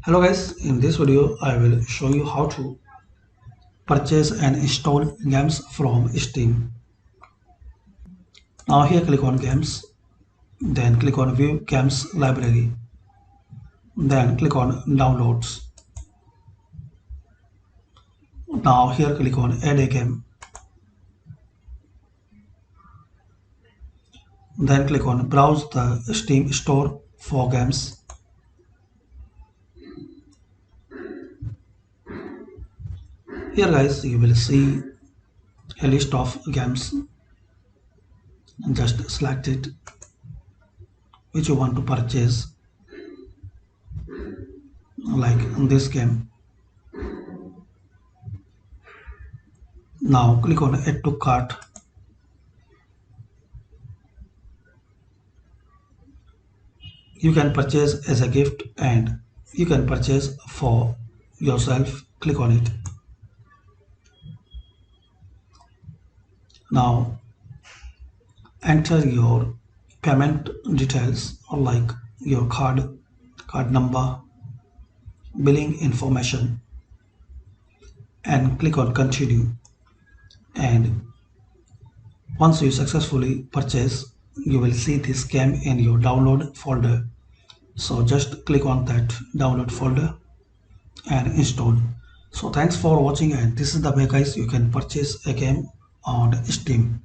Hello guys, in this video I will show you how to purchase and install games from Steam. Now here click on games, then click on view games library, then click on downloads. Now here click on add a game, then click on browse the Steam store for games. Here guys you will see a list of games. Just select it which you want to purchase, like this game. Now click on add to cart. You can purchase as a gift and you can purchase for yourself. Click on it. Now enter your payment details like your card number, billing information, and click on continue. And once you successfully purchase, you will see this game in your download folder. So just click on that download folder and install. So thanks for watching, and this is the way guys you can purchase a game on Steam.